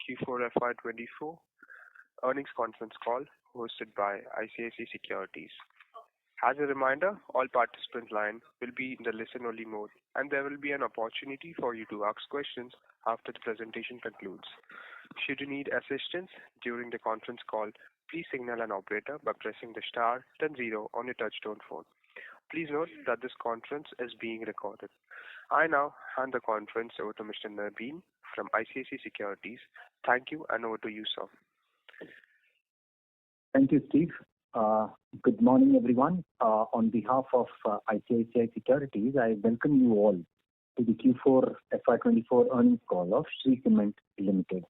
Q4FY24 earnings conference call hosted by ICICI Securities. As a reminder, all participant lines will be in the listen-only mode, and there will be an opportunity for you to ask questions after the presentation concludes. Should you need assistance during the conference call, please signal an operator by pressing the star then 0 on your touchtone phone. Please note that this conference is being recorded. I now hand the conference over to Mr. Naveen from ICICI Securities. Thank you, and over to you, sir. Thank you, Steve. Good morning, everyone. On behalf of ICICI Securities, I welcome you all to the Q4 FY24 earnings call of Shree Cement Limited.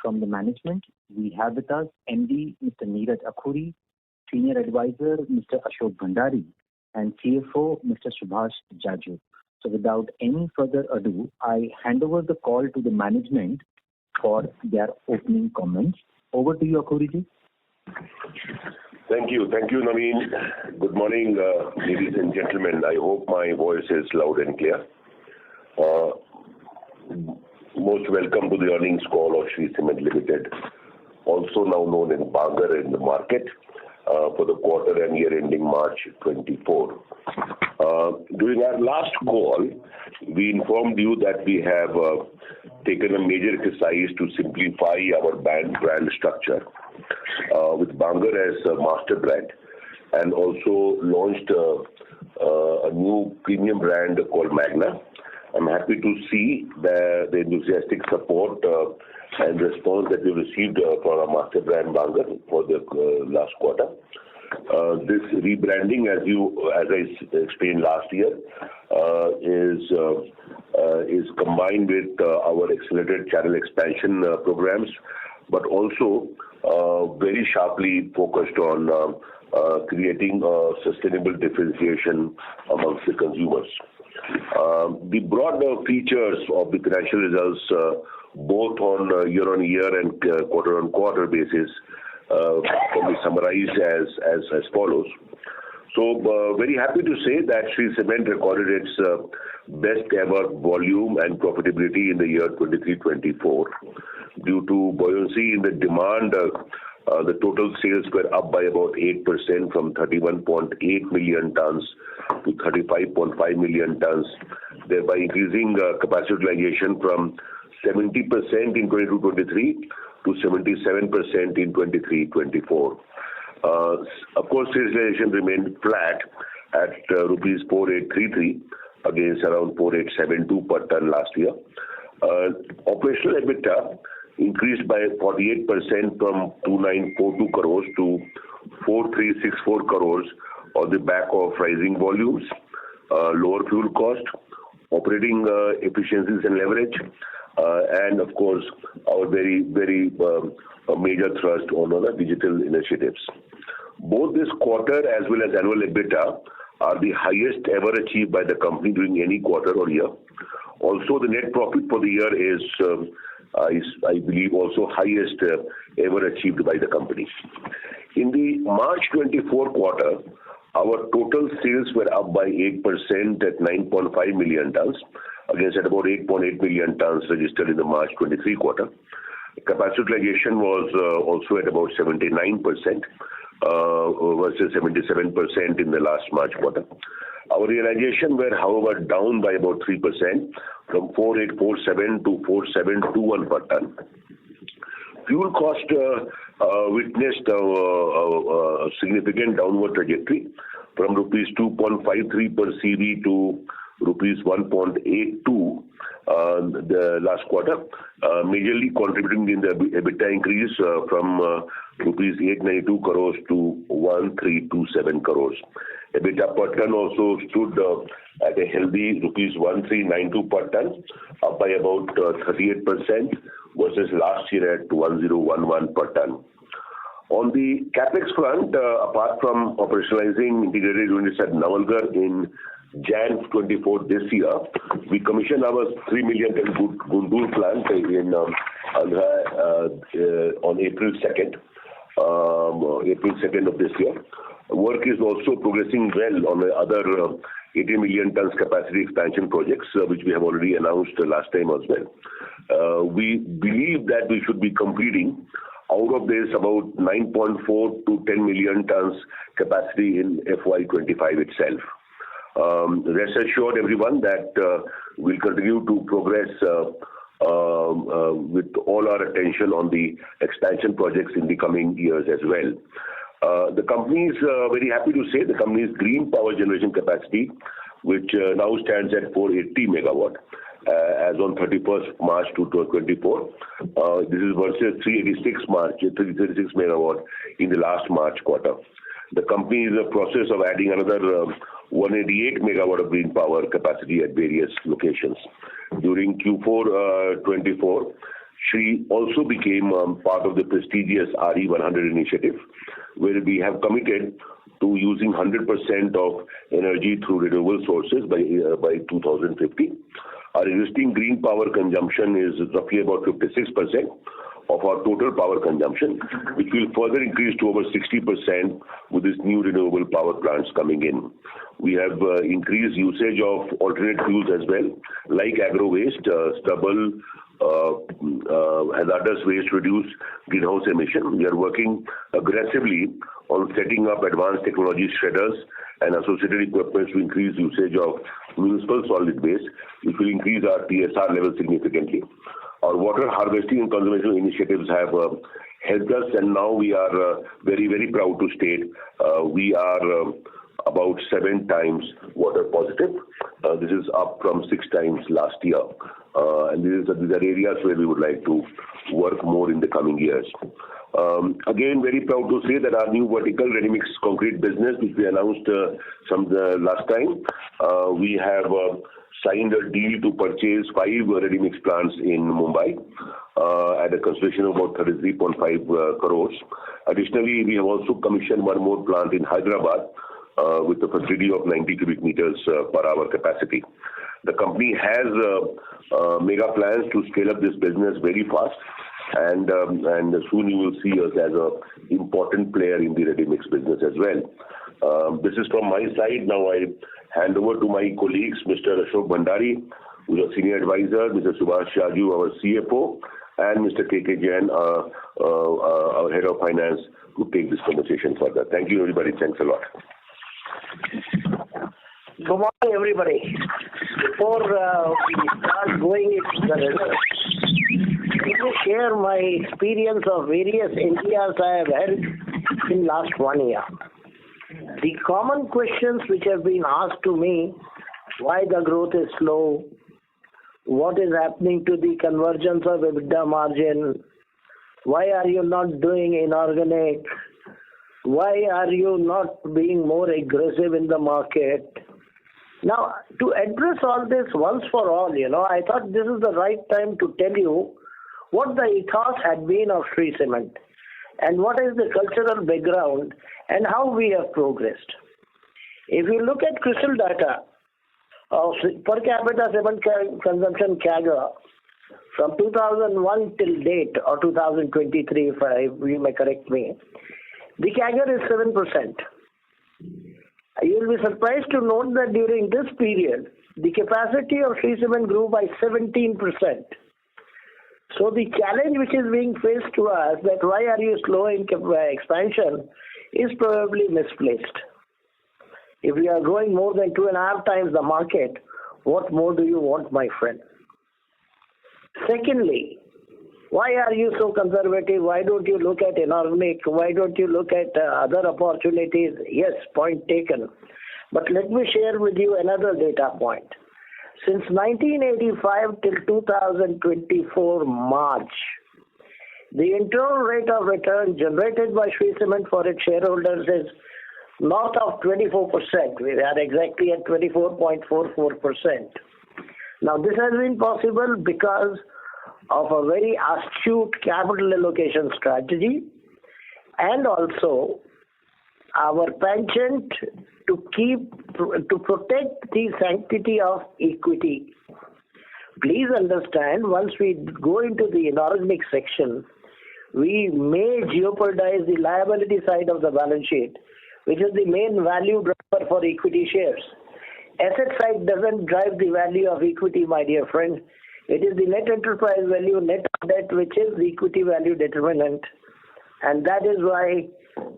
From the management, we have with us MD Mr. Neeraj Akhoury, Senior Advisor Mr. Ashok Bhandari, and CFO Mr. Subhash Jaju. So without any further ado, I hand over the call to the management for their opening comments. Over to you, Akhoury ji. Thank you, Naveen. Good morning, ladies and gentlemen. I hope my voice is loud and clear. Most welcome to the earnings call of Shree Cement Limited, also now known as Bangur in the market, for the quarter and year ending March 24. During our last call, we informed you that we have taken a major exercise to simplify our brand structure with Bangur as a master brand, and also launched a new premium brand called Magna. I'm happy to see the enthusiastic support and response that we received for our master brand Bangur for the last quarter. This rebranding, as I explained last year, is combined with our accelerated channel expansion programs, but also very sharply focused on creating a sustainable differentiation amongst the consumers. The broader features of the financial results, both on year-on-year and quarter-on-quarter basis, can be summarized as follows. So, very happy to say that Shree Cement recorded its best ever volume and profitability in the year 23-24. Due to buoyancy in the demand, the total sales were up by about 8% from 31.8 million tons to 35.5 million tons, thereby increasing capacity utilization from 70% in 22-23 to 77% in 23-24. Of course, sales realization remained flat at rupees 4,833 against around 4,872 per ton last year. Operational EBITDA increased by 48% from 2,942 crores to 4,364 crores on the back of rising volumes, lower fuel cost, operating efficiencies and leverage, and of course our very major thrust on our digital initiatives. Both this quarter as well as annual EBITDA are the highest ever achieved by the company during any quarter or year. Also, the net profit for the year is I believe also highest ever achieved by the company. In the March 24 quarter, our total sales were up by 8% at 9.5 million tons against at about 8.8 million tons registered in the March 23 quarter. Capacity utilization was also at about 79% versus 77% in the last March quarter. Our realization were, however, down by about 3% from 4,847 to 4,721 per ton. Fuel cost witnessed a significant downward trajectory from rupees 2.53 per CV to rupees 1.82 the last quarter, majorly contributing in the EBITDA increase from rupees 892 crores to 1,327 crores. EBITDA per ton also stood at a healthy rupees 1,392 per ton, up by about 38% versus last year at 1,011 per ton. On the capex front, apart from operationalizing integrated units at Navalgarh in Jan 24 this year, we commissioned our 3 million ton Guntur plant on April 2nd of this year. Work is also progressing well on the other 80 million tons capacity expansion projects, which we have already announced last time as well. We believe that we should be completing out of this about 9.4 to 10 million tons capacity in FY25 itself. Rest assured, everyone, that we'll continue to progress with all our attention on the expansion projects in the coming years as well. The company is very happy to say the company's green power generation capacity, which now stands at 480 megawatt as on 31st March 2024. This is versus 336 megawatt in the last March quarter. The company is in the process of adding another 188 megawatt of green power capacity at various locations. During Q4 Shree also became part of the prestigious RE100 initiative, where we have committed to using 100% of energy through renewable sources by 2050. Our existing green power consumption is roughly about 56% of our total power consumption, which will further increase to over 60% with this new renewable power plants coming in. We have increased usage of alternate fuels as well, like agro waste, stubble, hazardous waste to reduce greenhouse emission. We are working aggressively on setting up advanced technology shredders and associated equipment to increase usage of municipal solid waste, which will increase our TSR level significantly. Our water harvesting and conservation initiatives have helped us, and now we are very, very proud to state we are about 7 times water positive. This is up from 6 times last year. And these are areas where we would like to work more in the coming years. Again, very proud to say that our new vertical ready-mix concrete business, which we announced last time, we have signed a deal to purchase 5 ready-mix plants in Mumbai at a consideration of about 33.5 crores. Additionally, we have also commissioned one more plant in Hyderabad with a facility of 90 cubic meters per hour capacity. The company has mega plans to scale up this business very fast, and soon you will see us as an important player in the ready-mix business as well. This is from my side. Now I hand over to my colleagues, Mr. Ashok Bhandari, who is a senior advisor, Mr. Subhash Shaju, our CFO, and Mr. K.K. Jain, our head of finance, to take this conversation further. Thank you, everybody. Thanks a lot. Good morning, everybody. Before we start going into the results, let me share my experience of various areas I have held in last 1 year. The common questions which have been asked to me: why the growth is slow, what is happening to the convergence of EBITDA margin, why are you not doing inorganic, why are you not being more aggressive in the market? Now, to address all this once for all, I thought this is the right time to tell you what the ethos had been of Shree Cement and what is the cultural background and how we have progressed. If you look at crystal data of per capita cement consumption CAGR from 2001 till date, or 2023, if you may correct me, the CAGR is 7%. You will be surprised to note that during this period, the capacity of Shree Cement grew by 17%. So the challenge which is being faced to us, that why are you slow in expansion, is probably misplaced. If we are growing more than 2.5 times the market, what more do you want, my friend? Secondly, why are you so conservative? Why don't you look at inorganic? Why don't you look at other opportunities? Yes, point taken. But let me share with you another data point. Since 1985 till 2024 March, the internal rate of return generated by Shree Cement for its shareholders is north of 24%. We are exactly at 24.44%. Now, this has been possible because of a very astute capital allocation strategy, and also our penchant to protect the sanctity of equity. Please understand, once we go into the inorganic section, we may jeopardize the liability side of the balance sheet, which is the main value driver for equity shares. asset side doesn't drive the value of equity, my dear friend. It is the net enterprise value, net of debt, which is the equity value determinant. And that is why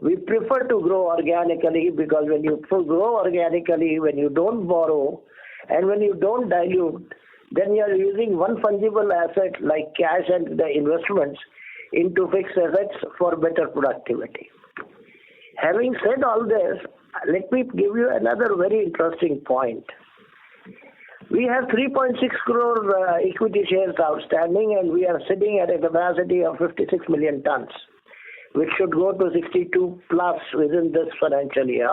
we prefer to grow organically, because when you grow organically, when you don't borrow and when you don't dilute, then you are using one fungible asset like cash and the investments into fixed assets for better productivity. Having said all this, let me give you another very interesting point. We have 3.6 crore equity shares outstanding, and we are sitting at a capacity of 56 million tons, which should go to 62 plus within this financial year.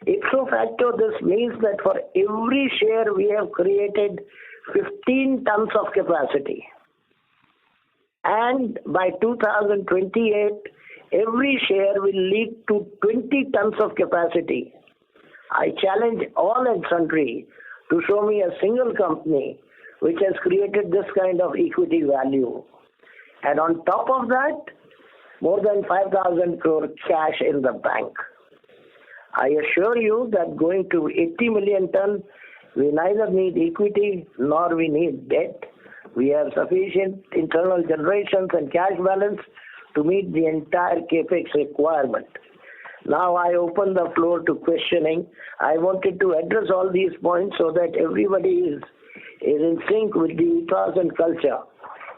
Ipso facto, this means that for every share we have created 15 tons of capacity. And by 2028, every share will lead to 20 tons of capacity. I challenge all and sundry to show me a single company which has created this kind of equity value. And on top of that, more than 5,000 crore cash in the bank. I assure you that going to 80 million ton, we neither need equity nor we need debt. We have sufficient internal generations and cash balance to meet the entire capex requirement. Now I open the floor to questioning. I wanted to address all these points so that everybody is in sync with the ethos and culture.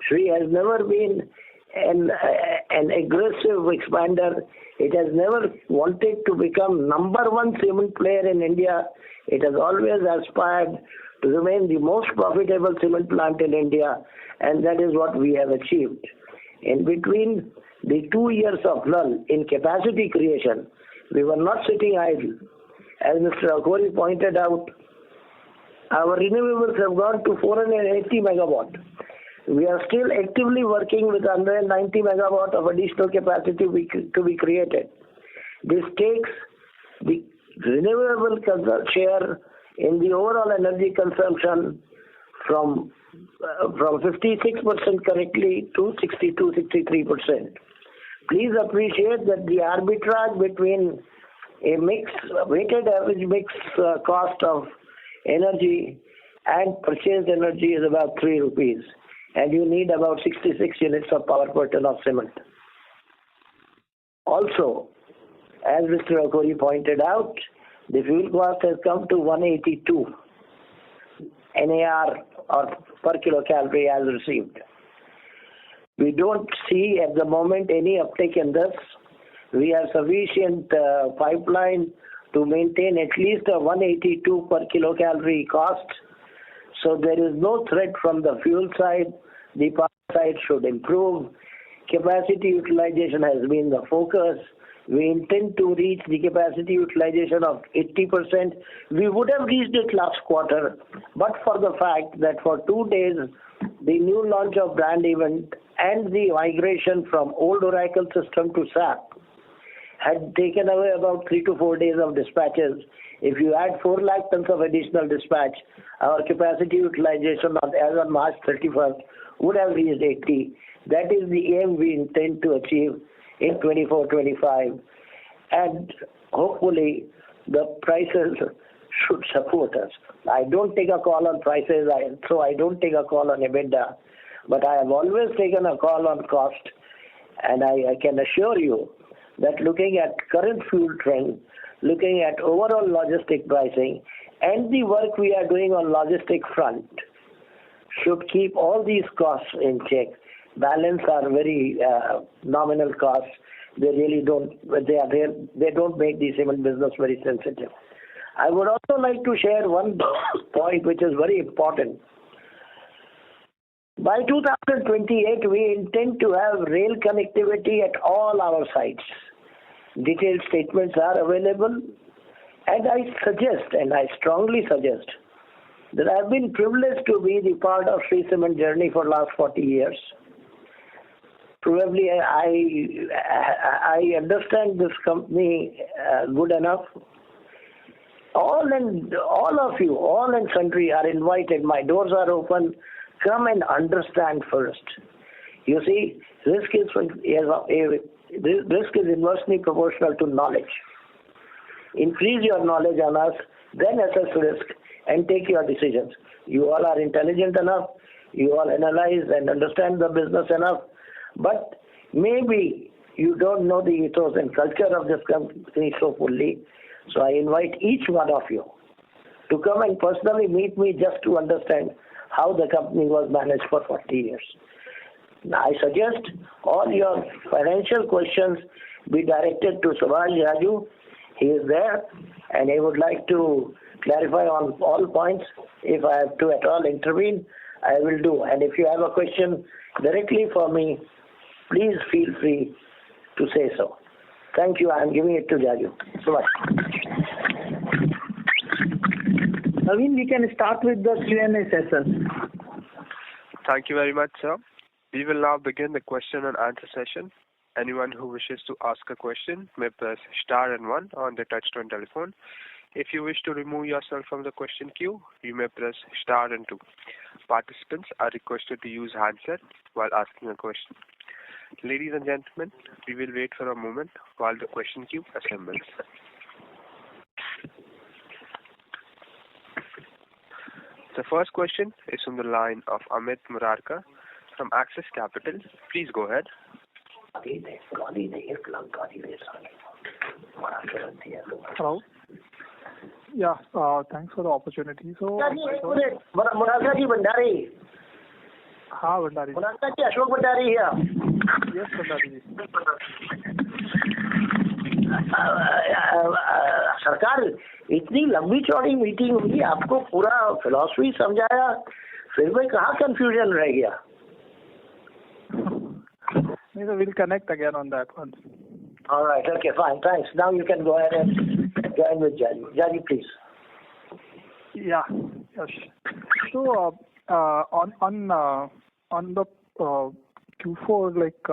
Shree has never been an aggressive expander. It has never wanted to become number one cement player in India. It has always aspired to remain the most profitable cement plant in India, and that is what we have achieved. In between the 2 years of lull in capacity creation, we were not sitting idle. As Mr. Akhori pointed out, our renewables have gone to 480 megawatt. We are still actively working with 190 megawatt of additional capacity to be created. This takes the renewable share in the overall energy consumption from 56% currently to 62-63%. Please appreciate that the arbitrage between a weighted average mix cost of energy and purchased energy is about 3 rupees, and you need about 66 units of power per ton of cement. Also, as Mr. Akhori pointed out, the fuel cost has come to 182 NAR or per kilocalorie as received. We don't see at the moment any uptake in this. We have sufficient pipeline to maintain at least a 182 per kilocalorie cost. So there is no threat from the fuel side. The power side should improve. Capacity utilization has been the focus. We intend to reach the capacity utilization of 80%. We would have reached it last quarter, but for the fact that for 2 days, the new launch of brand event and the migration from old Oracle system to SAP had taken away about 3 to 4 days of dispatches. If you add 4 lakh tons of additional dispatch, our capacity utilization as on March 31st would have reached 80. That is the aim we intend to achieve in 24-25, and hopefully the prices should support us. I don't take a call on prices, so I don't take a call on EBITDA, but I have always taken a call on cost, and I can assure you that looking at current fuel trend, looking at overall logistic pricing, and the work we are doing on logistic front should keep all these costs in check. Balance are very nominal costs. They really don't. They don't make the cement business very sensitive. I would also like to share one point which is very important. By 2028, we intend to have rail connectivity at all our sites. Detailed statements are available, and I suggest, and I strongly suggest, that I have been privileged to be the part of Shree Cement journey for last 40 years. Probably I understand this company good enough. All of you, all and sundry are invited. My doors are open. Come and understand first. You see, risk is inversely proportional to knowledge. increase your knowledge on us, then assess risk and take your decisions. You all are intelligent enough, you all analyze and understand the business enough, but maybe you don't know the ethos and culture of this company so fully. So I invite each one of you to come and personally meet me just to understand how the company was managed for 40 years. Now, I suggest all your financial questions be directed to Subhash Raju. He is there and he would like to clarify on all points. If I have to at all intervene, I will do. And if you have a question directly for me, please feel free to say so. Thank you. I am giving it to Raju. Subhash. Naveen, we can start with the Q&A session. Thank you very much, sir. We will now begin the question and answer session. Anyone who wishes to ask a question may press star and 1 on the touchtone telephone. If you wish to remove yourself from the question queue, you may press star and 2. Participants are requested to use handset while asking a question. Ladies and gentlemen, we will wait for a moment while the question queue assembles. The first question is from the line of Amit Murarka from Axis Capital. Please go ahead. Hello. Yeah, thanks for the opportunity. So, Murarka ji Bhandari. हाँ Bhandari. Murarka ji, Ashok Bhandari here. Yes, Bhandari जी. सरकार इतनी लंबी चौड़ी meeting हुई, आपको पूरा philosophy समझाया, फिर भी कहाँ कंफ्यूजन रह गया? So we'll connect again on that one. All right, okay, fine, thanks. Now you can go ahead and join with Jaji. Jaji, please. Yeah, yes. So on the Q4, like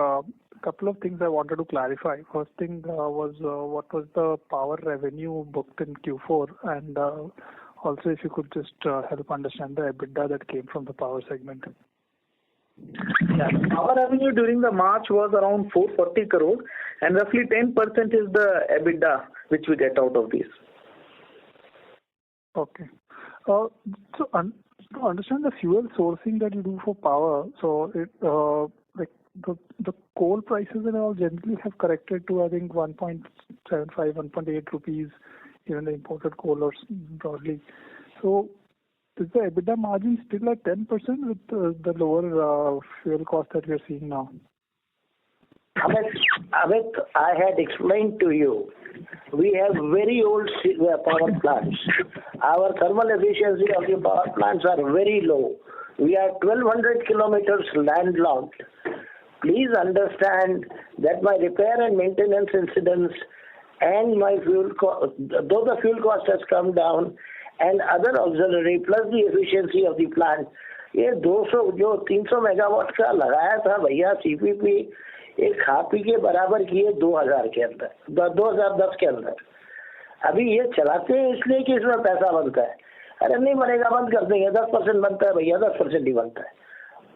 couple of things I wanted to clarify. First thing was what was the power revenue booked in Q4, and also if you could just help understand the EBITDA that came from the power segment. Yeah. Power revenue during the March was around 440 crore, and roughly 10% is the EBITDA which we get out of this. Okay. So to understand the fuel sourcing that you do for power, so it like the coal prices and all generally have corrected to I think 1.75, 1.8 rupees, even the imported coal or broadly. So is the EBITDA margin still at 10% with the lower fuel cost that we are seeing now? Amit, I had explained to you, we have very old power plants. Our thermal efficiency of the power plants are very low. We are 1200 kilometers landlocked. Please understand that my repair and maintenance incidents and my fuel cost, though the fuel cost has come down, and other auxiliary plus the efficiency of the plant, ये 200 जो 300 megawatt का लगाया था भैया CPP, एक खा P के बराबर किए 2000 के अंदर, 2010 के अंदर. अभी ये चलाते हैं इसलिए कि इसमें पैसा बनता है. अरे नहीं बनेगा, बंद कर देंगे. 10% बनता है भैया, 10% ही बनता है.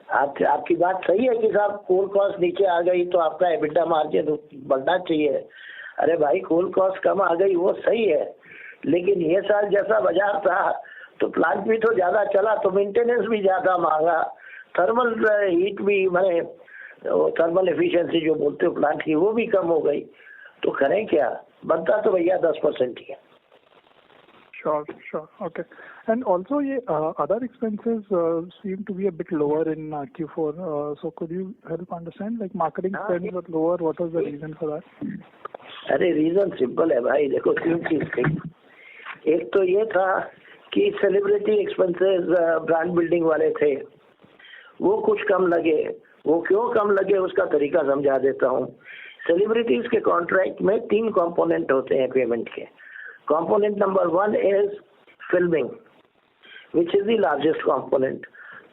आपकी बात सही है कि साहब कोल कॉस्ट नीचे आ गई तो आपका एबिटा मार्जिन बढ़ना चाहिए. अरे भाई कोल कॉस्ट कम आ गई वो सही है, लेकिन ये साल जैसा बाजार था तो प्लांट भी तो ज्यादा चला तो मेंटेनेंस भी ज्यादा मांगा, थर्मल हीट भी मैंने थर्मल एफिशिएंसी जो बोलते हो प्लांट की वो भी कम हो गई. तो करें क्या, बनता तो भैया 10% ही है. Sure. Okay. And also, other expenses seem to be a bit lower in Q4. So could you help understand, like marketing spend was lower, what was the reason for that? अरे रीजन सिंपल है भाई, देखो 3 चीज थी. एक तो ये था कि सेलिब्रिटी एक्सपेंसेस ब्रांड बिल्डिंग वाले थे, वो कुछ कम लगे. वो क्यों कम लगे उसका तरीका समझा देता हूँ. सेलिब्रिटीज के कॉन्ट्रैक्ट में 3 कंपोनेंट होते हैं पेमेंट के. Component number 1 is filming, which is the largest component.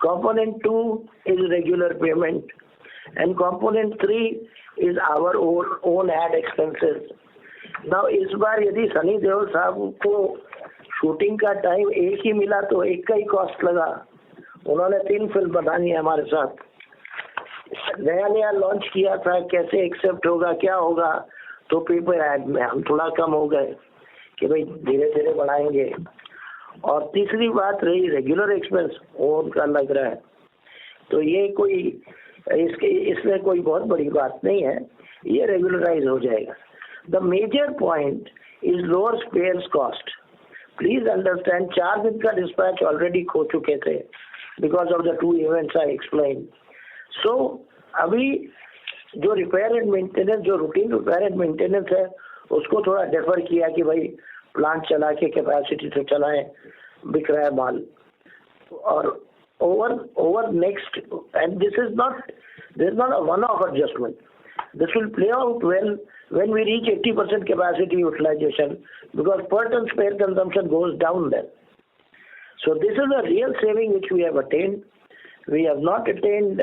Component 2 is regular payment, and component 3 is our own ad expenses. Now इस बार यदि सनी देओल साहब को शूटिंग का टाइम एक ही मिला तो एक का ही कॉस्ट लगा. उन्होंने 3 फिल्म बनानी है हमारे साथ. नया लॉन्च किया था, कैसे एक्सेप्ट होगा क्या होगा, तो पेपर एड में हम थोड़ा कम हो गए. कि भाई धीरे धीरे बढ़ाएंगे। और तीसरी बात रही रेगुलर एक्सपेंस, वो उनका लग रहा है, तो ये कोई इसमें कोई बहुत बड़ी बात नहीं है, ये रेगुलराइज हो जाएगा। The major point is lower spares cost. Please understand, 4 दिन का डिस्पैच ऑलरेडी खो चुके थे because of the 2 events I explain. So अभी जो रिपेयर एंड मेंटेनेंस, जो रूटीन रिपेयर एंड मेंटेनेंस है, उसको थोड़ा डेफर किया कि भाई प्लांट चला के कैपेसिटी से चलाएं, बिक रहा है माल। और over next, and this is not a one-off adjustment. This will play out well when we reach 80% capacity utilization, because per ton spare consumption goes down then. So this is a real saving which we have attained. We have not attained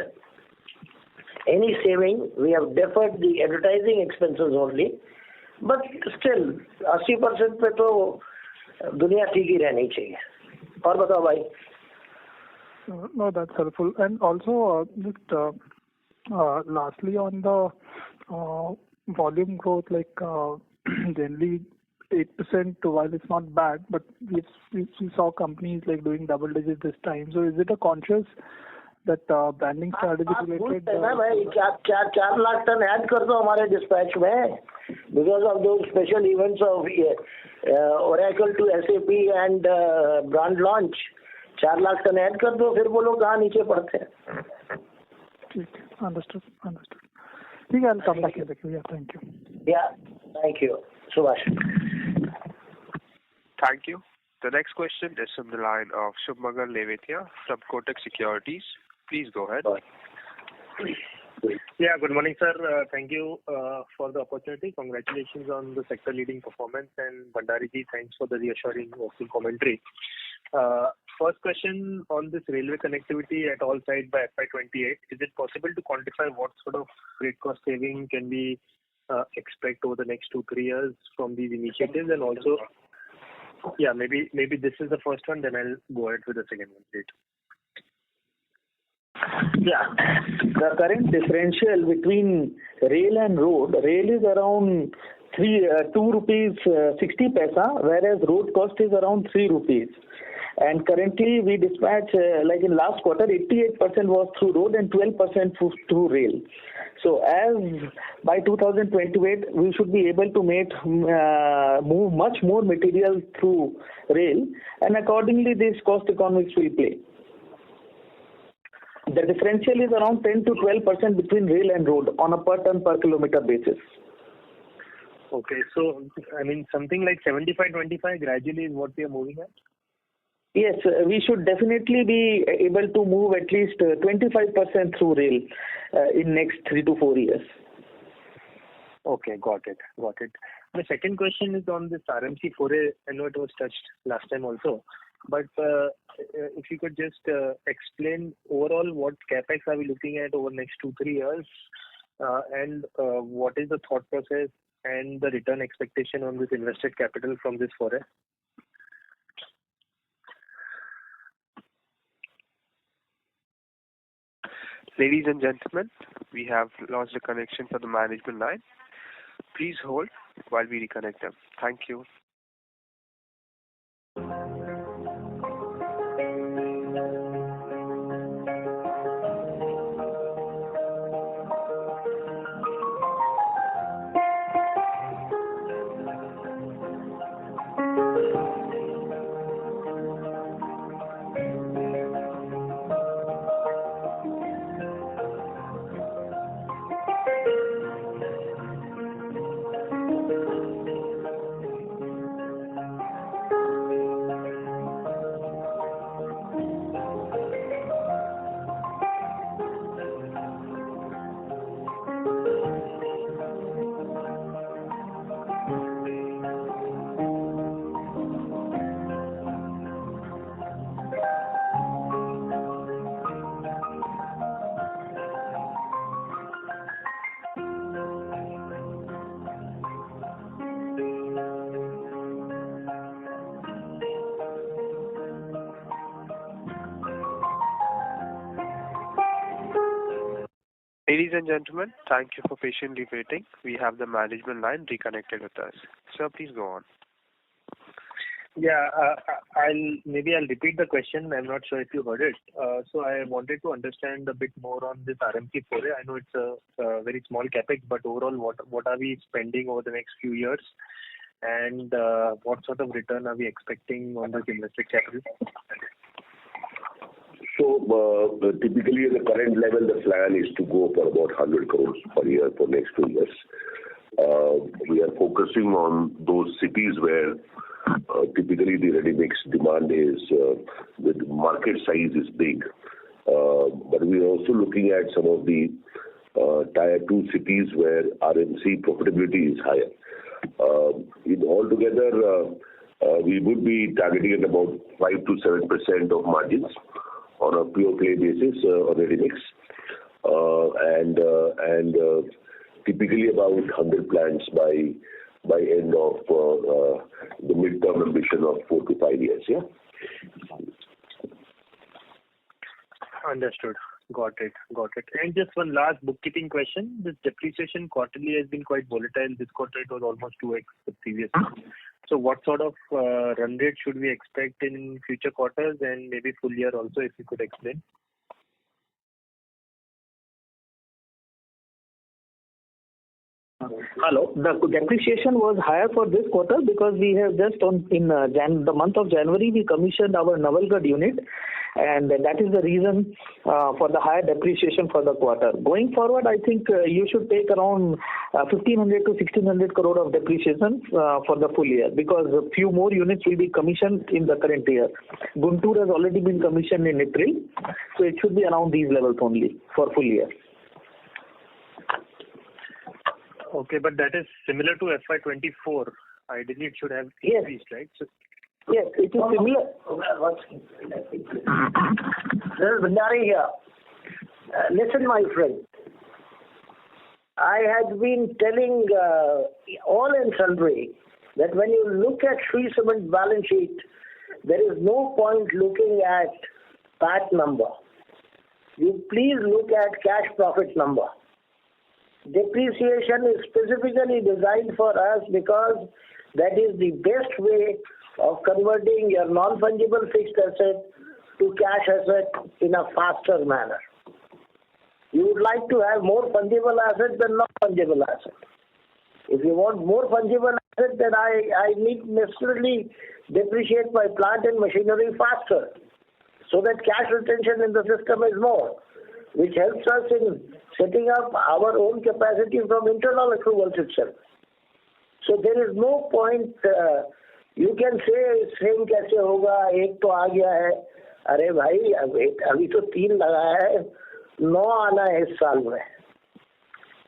any saving. We have deferred the advertising expenses only. But still 80% पे तो दुनिया ठीक ही रहनी चाहिए। और बताओ भाई। No, that's helpful. And also, just lastly on the volume growth, like generally 8%, while it's not bad, but we saw companies like doing double digits this time. So is it a conscious that branding strategy related? भाई 4 lakh ton add कर दो हमारे dispatch में, because of those special events of Oracle to SAP and brand launch. 4 lakh ton add कर दो, फिर बोलो कहाँ नीचे पड़ते हैं। ठीक है, अंडरस्टूड। ठीक है, I'll come back here. Yeah, thank you. Yeah, thank you, Subhash. Thank you. The next question is from the line of Shubhmangal Nevatia from Kotak Securities. Please go ahead. Yeah, good morning, sir. Thank you for the opportunity. Congratulations on the sector-leading performance, and Bhandari ji, thanks for the reassuring opening commentary. First question on this railway connectivity at all sides by FY28. Is it possible to quantify what sort of freight cost saving can we expect over the next 2-3 years from these initiatives? And also, yeah, maybe this is the first one, then I'll go ahead with the second one later. Yeah, the current differential between rail and road, rail is around 2 rupees 60 paisa, whereas road cost is around 3 rupees. And currently we dispatch, like in last quarter, 88% was through road and 12% through rail. So as by 2028, we should be able to move much more material through rail, and accordingly this cost economics will play. The differential is around 10 to 12% between rail and road on a per ton per kilometer basis. Okay, so I mean something like 75-25 gradually is what we are moving at? Yes, we should definitely be able to move at least 25% through rail in next 3 to 4 years. Okay, got it. The second question is on this RMC foray. I know it was touched last time also, but if you could just explain overall what capex are we looking at over next 2-3 years, and what is the thought process and the return expectation on this invested capital from this foray? Ladies and gentlemen, we have lost the connection for the management line. Please hold while we reconnect them. Thank you. Ladies and gentlemen, thank you for patiently waiting. We have the management line reconnected with us. Sir, please go on. Yeah, I'll repeat the question. I'm not sure if you heard it. So I wanted to understand a bit more on this RMC foray. I know it's a very small capex, but overall, what are we spending over the next few years, and what sort of return are we expecting on this invested capital? So typically at the current level, the plan is to go for about 100 crores per year for next 2 years. We are focusing on those cities where typically the ready-mix demand is, the market size is big. But we are also looking at some of the tier 2 cities where RMC profitability is higher. In altogether, we would be targeting at about 5 to 7% of margins on a pure play basis on ready-mix. And typically about 100 plants by end of the midterm ambition of 4 to 5 years. Yeah. Understood. Got it. And just one last bookkeeping question. This depreciation quarterly has been quite volatile. This quarter it was almost 2x the previous. So what sort of run rate should we expect in future quarters and maybe full year also, if you could explain? Hello. The depreciation was higher for this quarter because we have just in the month of January we commissioned our Navalgarh unit, and that is the reason for the higher depreciation for the quarter. Going forward, I think you should take around 1,500 to 1,600 crore of depreciation for the full year, because a few more units will be commissioned in the current year. Guntur has already been commissioned in April, so it should be around these levels only for full year. Okay, but that is similar to FY24. Ideally, it should have increased, right? So, yes, it is similar. This is Bhandari here. Listen, my friend. I had been telling all and sundry that when you look at Shree Cement balance sheet, there is no point looking at PAT number. You please look at cash profit number. Depreciation is specifically designed for us because that is the best way of converting your non-fungible fixed asset to cash asset in a faster manner. You would like to have more fungible asset than non-fungible asset. If you want more fungible asset, then I need necessarily depreciate my plant and machinery faster, so that cash retention in the system is more, which helps us in setting up our own capacity from internal accruals itself. So there is no point. You can say same कैसे होगा, एक तो आ गया है, अरे भाई अभी तो 3 लगाया है, 9 आना है इस साल में.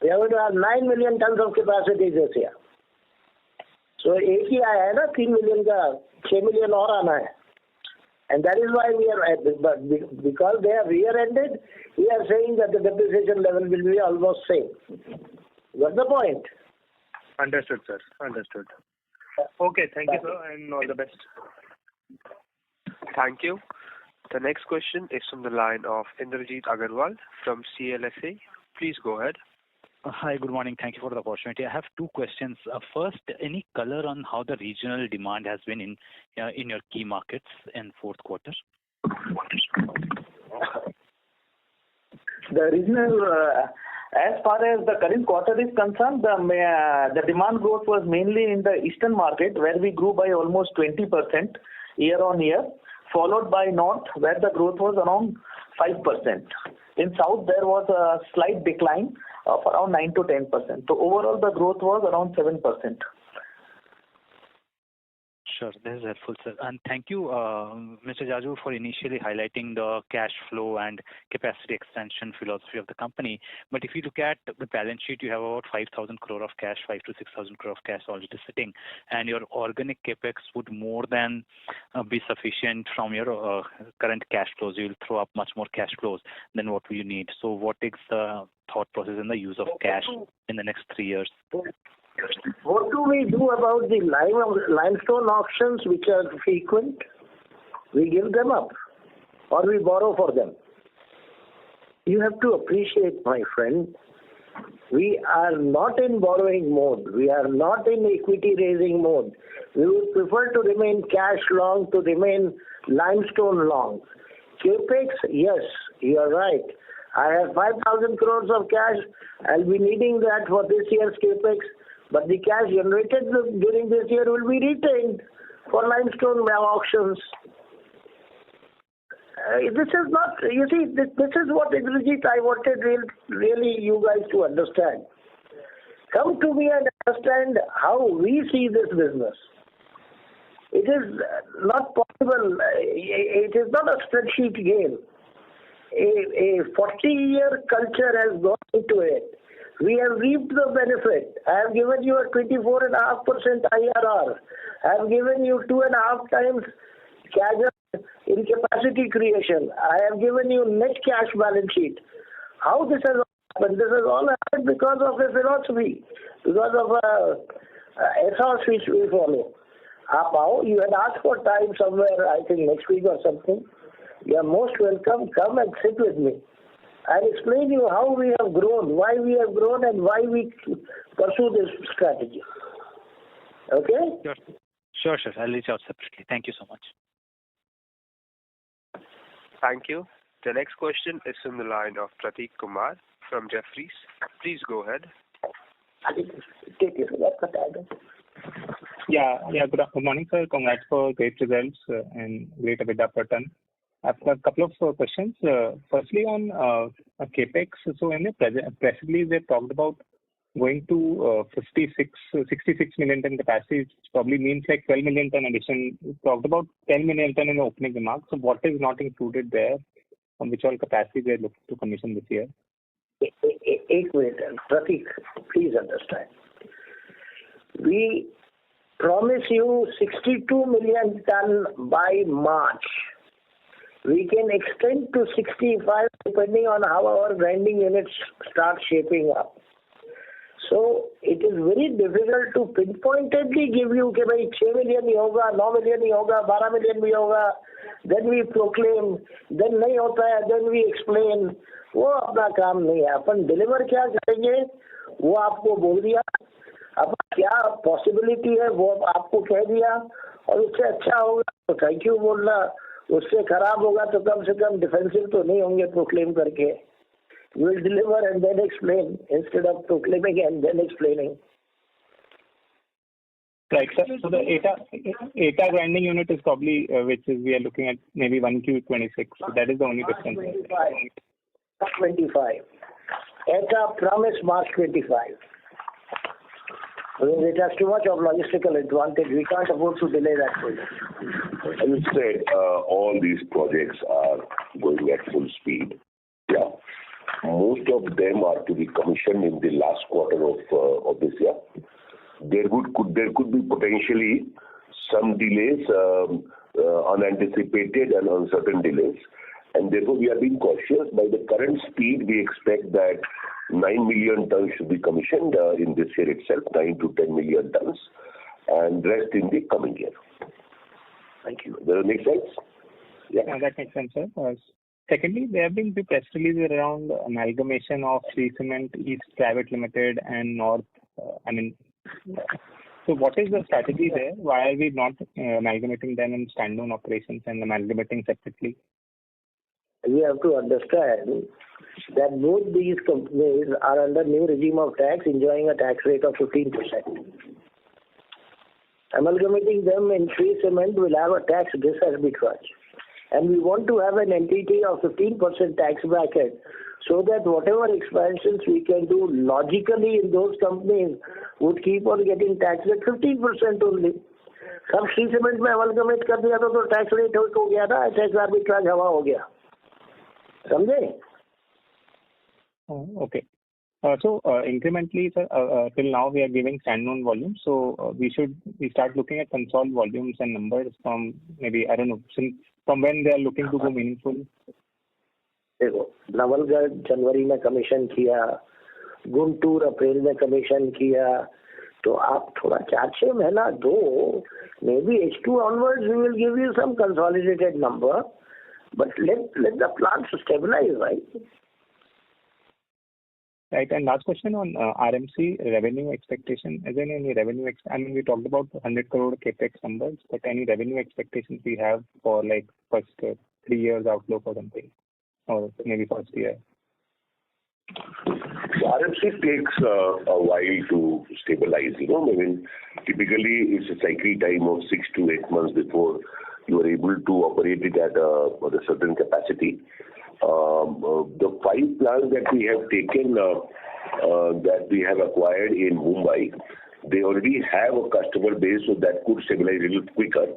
We are going to have 9 million tons of capacity this year. So एक ही आया है ना 3 million का, 6 million और आना है. And that is why we are, but because they are rear-ended, we are saying that the depreciation level will be almost same. What's the point? Understood, sir. Understood. Okay, thank you, sir, and all the best. Thank you. The next question is from the line of Indrajit Agarwal from CLSA. Please go ahead. Hi, good morning. Thank you for the opportunity. I have 2 questions. First, any color on how the regional demand has been in your key markets in fourth quarter? The regional, as far as the current quarter is concerned, the demand growth was mainly in the eastern market, where we grew by almost 20% year on year, followed by north, where the growth was around 5%. In south, there was a slight decline of around 9 to 10%. So overall, the growth was around 7%. Sure, this is helpful, sir. And thank you, Mr. Jaju, for initially highlighting the cash flow and capacity extension philosophy of the company. But if you look at the balance sheet, you have about 5,000 crore of cash, 5 to 6,000 crore of cash already sitting, and your organic capex would more than be sufficient from your current cash flows. You will throw up much more cash flows than what you need. So what is the thought process in the use of cash in the next 3 years? What do we do about the limestone auctions which are frequent? We give them up or we borrow for them. You have to appreciate, my friend, we are not in borrowing mode. We are not in equity raising mode. We would prefer to remain cash long, to remain limestone long. Capex, yes, you are right. I have 5,000 crores of cash. I'll be needing that for this year's Capex. But the cash generated during this year will be retained for limestone auctions. This is not, you see, this is what Indrajit, I wanted really you guys to understand. Come to me and understand how we see this business. It is not possible. It is not a spreadsheet game. A 40-year culture has gone into it. We have reaped the benefit. I have given you a 24.5% IRR. I have given you 2.5 times CAGR in capacity creation. I have given you net cash balance sheet. How this has happened? This has all happened because of a philosophy, because of a ethos which we follow. You had asked for time somewhere, I think next week or something. You are most welcome. Come and sit with me. I'll explain you how we have grown, why we have grown, and why we pursue this strategy. Okay? Sure. I'll reach out separately. Thank you so much. Thank you. The next question is from the line of Prateek Kumar from Jefferies. Please go ahead. Yeah. Good morning, sir. Congrats for great results and great EBITDA per ton. I've got a couple of questions. Firstly, on Capex. So in the press release, they talked about going to 66 million ton capacity, which probably means like 12 million ton addition. We talked about 10 million ton in the opening remarks. So what is not included there? On which all capacity they are looking to commission this year? एक minute, Prateek, please understand. We promise you 62 million ton by March. We can extend to 65 depending on how our grinding units start shaping up. So it is very difficult to pinpointedly give you कि भाई 6 million ही होगा, 9 million ही होगा, 12 million भी होगा. Then we proclaim, then नहीं होता है, then we explain. वो अपना काम नहीं है. अपन डिलीवर क्या करेंगे वो आपको बोल दिया. अब क्या पॉसिबिलिटी है वो आपको कह दिया और उससे अच्छा होगा तो थैंक यू बोलना. उससे खराब होगा तो कम से कम डिफेंसिव तो नहीं होंगे प्रोक्लेम करके. You will deliver and then explain instead of proclaiming and then explaining. Right, sir. So the ETA grinding unit is probably which is we are looking at maybe 1Q26. So that is the only difference. 25. ETA promise March 25. I mean, it has too much of logistical advantage. We can't afford to delay that project. As you said, all these projects are going at full speed. Yeah. Most of them are to be commissioned in the last quarter of this year. There could be potentially some delays, unanticipated and uncertain delays, and therefore we are being cautious. By the current speed, we expect that 9 million tons should be commissioned in this year itself, 9 to 10 million tons, and rest in the coming year. Thank you. Does that make sense? Yeah, that makes sense, sir. Secondly, there have been the press releases around amalgamation of Shree Cement East Private Limited and North. So what is the strategy there? Why are we not amalgamating them in standalone operations and amalgamating separately? We have to understand that both these companies are under new regime of tax, enjoying a tax rate of 15%. Amalgamating them in Shree Cement will have a tax disadvantage. And we want to have an entity of 15% tax bracket so that whatever expansions we can do logically in those companies would keep on getting taxed at 15% only. सब Shree Cement में amalgamate कर दिया तो tax rate हो गया ना, tax arbitrage हवा हो गया. समझे? Okay. So incrementally, sir, till now we are giving standalone volumes. So we start looking at consolidated volumes and numbers from maybe, I don't know, from when they are looking to go meaningful. देखो, नवलगढ़ जनवरी में commission किया, गुंटूर अप्रैल में commission किया, तो आप थोड़ा 4-6 महीना दो. Maybe H2 onwards we will give you some consolidated number, but let the plants stabilize, right? Right. And last question on RMC revenue expectation. Is there any revenue? I mean, we talked about 100 crore capex numbers, but any revenue expectations we have for like first 3 years outlook or something, or maybe first year? So RMC takes a while to stabilize. I mean, typically it's a cycle time of 6 to 8 months before you are able to operate it at a certain capacity. The 5 plants that we have taken, that we have acquired in Mumbai, they already have a customer base, so that could stabilize a little quicker.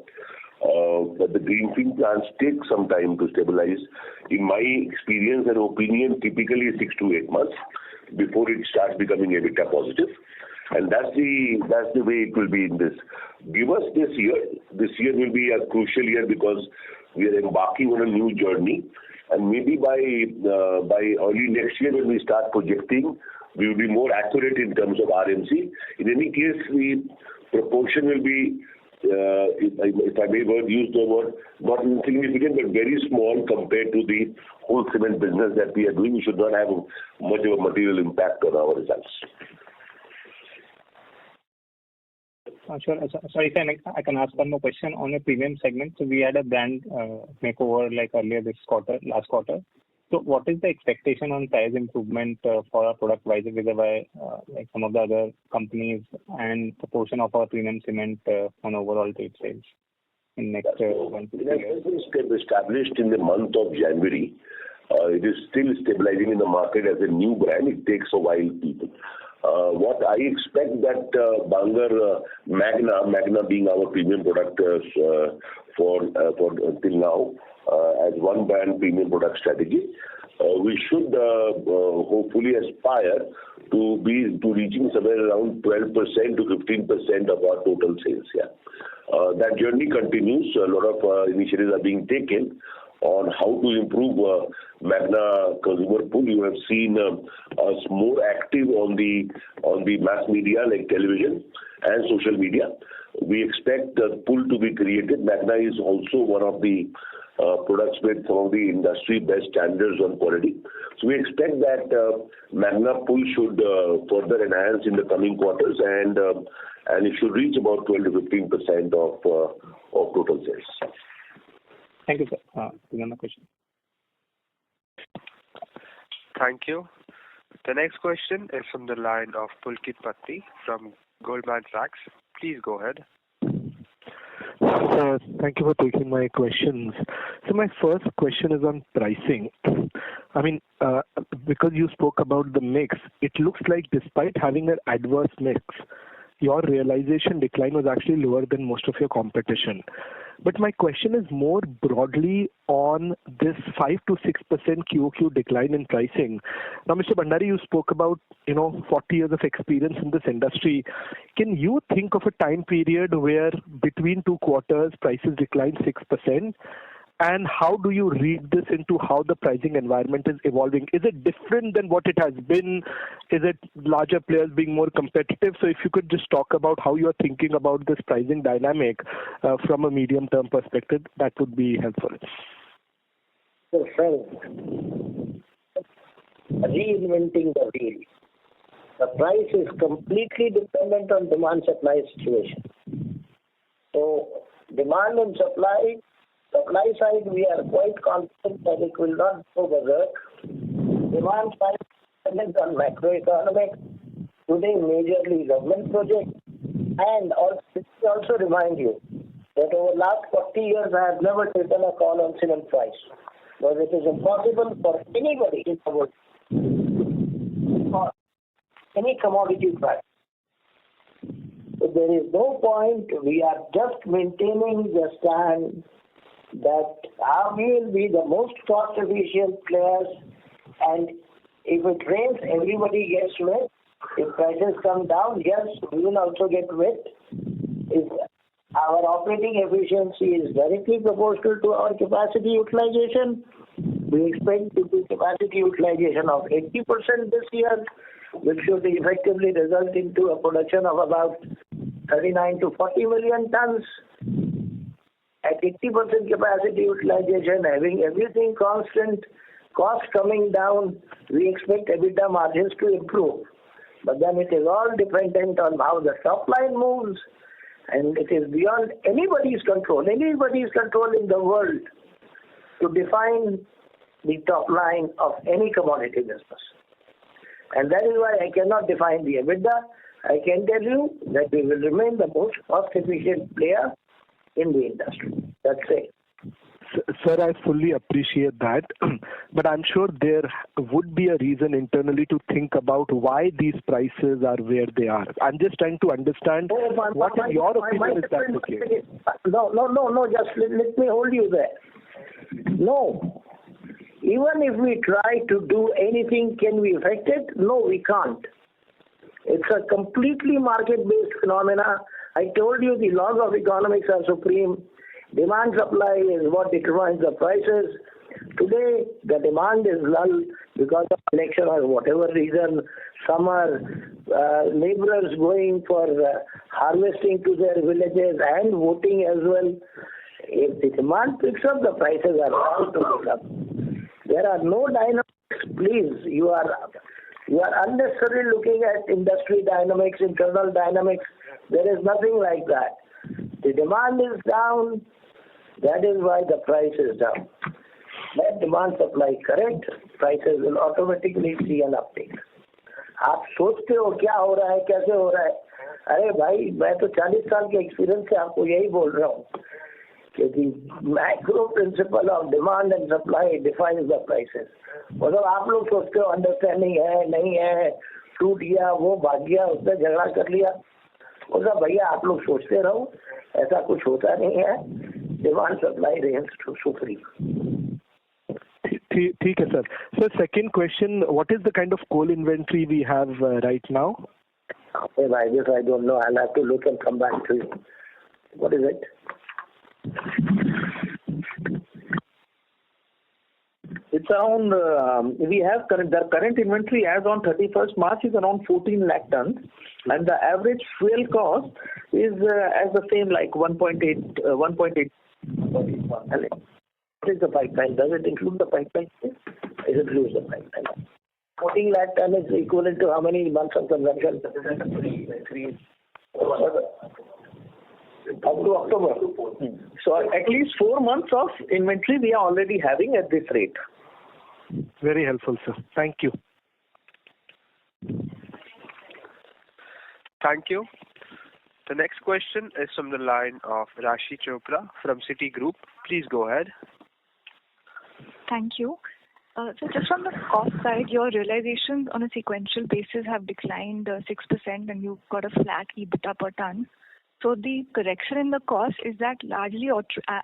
But the greenfield plants take some time to stabilize. In my experience and opinion, typically 6 to 8 months before it starts becoming EBITDA positive. And that's the way it will be in this. Give us this year. This year will be a crucial year because we are embarking on a new journey. And maybe by early next year when we start projecting, we will be more accurate in terms of RMC. In any case, the proportion will be, if I may use the word, not insignificant, but very small compared to the whole cement business that we are doing. We should not have much of a material impact on our results. Sure. Sorry, I can ask one more question on a premium segment. So we had a brand makeover like earlier last quarter. So what is the expectation on price improvement for our product wise with like some of the other companies and proportion of our premium cement on overall trade sales in next 1 to 2 years? It was established in the month of January. It is still stabilizing in the market as a new brand. It takes a while, people. What I expect that Bangur Magna being our premium product for until now as one brand premium product strategy, we should hopefully aspire to reaching somewhere around 12% to 15% of our total sales. Yeah, that journey continues. A lot of initiatives are being taken on how to improve Magna consumer pool. You have seen us more active on the mass media like television and social media. We expect the pool to be created. Magna is also one of the products with some of the industry best standards on quality. So we expect that Magna pool should further enhance in the coming quarters and it should reach about 12 to 15% of total sales. Thank you, sir. Another question. Thank you. The next question is from the line of Pulkit Patni from Goldman Sachs. Please go ahead. Thank you for taking my questions. So my first question is on pricing. I mean, because you spoke about the mix, it looks like despite having an adverse mix, your realization decline was actually lower than most of your competition. But my question is more broadly on this 5 to 6% QOQ decline in pricing. Now, Mr. Bhandari, you spoke about 40 years of experience in this industry. Can you think of a time period where between 2 quarters prices declined 6%? And how do you read this into how the pricing environment is evolving? Is it different than what it has been? Is it larger players being more competitive? So if you could just talk about how you are thinking about this pricing dynamic from a medium-term perspective, that would be helpful. So, friends, reinventing the wheel. The price is completely dependent on demand-supply situation. So, demand and supply side, we are quite confident that it will not go berserk. Demand side depends on macroeconomic, today majorly government projects, and also remind you that over the last 40 years I have never taken a call on cement price, because it is impossible for anybody in the world for any commodity price. So there is no point. We are just maintaining the stand that we will be the most cost-efficient players, and if it rains, everybody gets wet. If prices come down, yes, we will also get wet. If our operating efficiency is directly proportional to our capacity utilization, we expect to do capacity utilization of 80% this year, which should effectively result into a production of about 39 to 40 million tons. At 80% capacity utilization, having everything constant, cost coming down, we expect EBITDA margins to improve. But then it is all dependent on how the top line moves, and it is beyond anybody's control in the world to define the top line of any commodity business. And that is why I cannot define the EBITDA. I can tell you that we will remain the most cost-efficient player in the industry. That's it. Sir, I fully appreciate that, but I'm sure there would be a reason internally to think about why these prices are where they are. I'm just trying to understand what in your opinion is that the case? No, just let me hold you there. No. Even if we try to do anything, can we affect it? No, we can't. It's a completely market-based phenomena. I told you the laws of economics are supreme. Demand supply is what determines the prices. Today, the demand is lull because of election or whatever reason. Some are laborers going for harvesting to their villages and voting as well. If the demand picks up, the prices are bound to pick up. There are no dynamics. Please, you are unnecessarily looking at industry dynamics, internal dynamics. There is nothing like that. The demand is down. That is why the price is down. Let demand supply correct, prices will automatically see an uptick. आप सोचते हो क्या हो रहा है, कैसे हो रहा है? अरे भाई, मैं तो 40 साल के एक्सपीरियंस से आपको यही बोल रहा हूँ कि the macro principle of demand and supply defines the prices. मतलब आप लोग सोचते हो अंडरस्टैंडिंग है, नहीं है, टूट गया, वो भाग गया, उसने झगड़ा कर लिया. बोला भैया आप लोग सोचते रहो, ऐसा कुछ होता नहीं है. Demand supply reigns supreme. ठीक है sir. So second question, what is the kind of coal inventory we have right now? Okay, I guess I don't know. I'll have to look and come back to you. What is it? It's around, we have the current inventory as on 31st March is around 14 lakh tons, and the average fuel cost is as the same, like 1.8. What is the pipeline? Does it include the pipeline? It includes the pipeline. 14 lakh ton is equivalent to how many months of consumption? 3 up to October. So at least 4 months of inventory we are already having at this rate. Very helpful, sir. Thank you. Thank you. The next question is from the line of Rashi Chopra from Citigroup. Please go ahead. Thank you. So just on the cost side, your realizations on a sequential basis have declined 6% and you've got a flat EBITDA per ton. So the correction in the cost, is that largely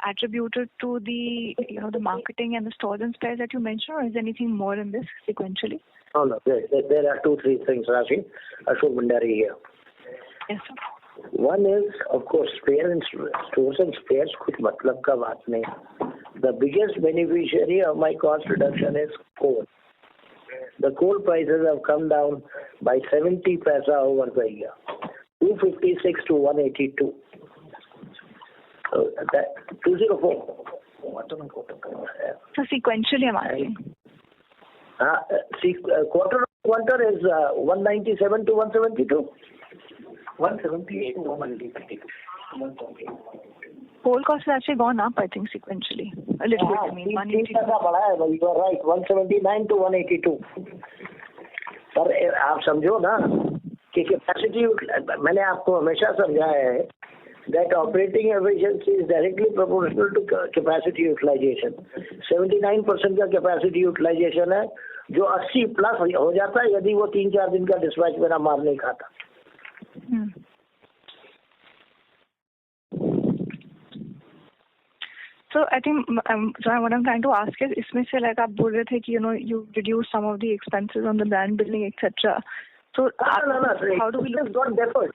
attributed to the the marketing and the stores and spares that you mentioned, or is there anything more in this sequentially? No. There are 2-3 things, Rashi. Ashok Bhandari here. Yes, sir. One is, of course, stores and spares, कुछ मतलब का बात नहीं. The biggest beneficiary of my cost reduction is coal. The coal prices have come down by 70 paisa over the year, 256 to 182. So that 204. So sequentially, I'm asking. Quarter is 197 to 172. 178 to 182. Coal cost has actually gone up, I think, sequentially. A little bit, I mean. 182. You are right, 179 to 182. पर आप समझो ना कि capacity, मैंने आपको हमेशा समझाया है that operating efficiency is directly proportional to capacity utilization. 79% का capacity utilization है, जो 80 प्लस हो जाता है यदि वो 3-4 दिन का dispatch मेरा मार नहीं खाता. So I think what I'm trying to ask is, इसमें से like आप बोल रहे थे कि you reduce some of the expenses on the land building, etc. So no. How do we look? Expenses got deferred.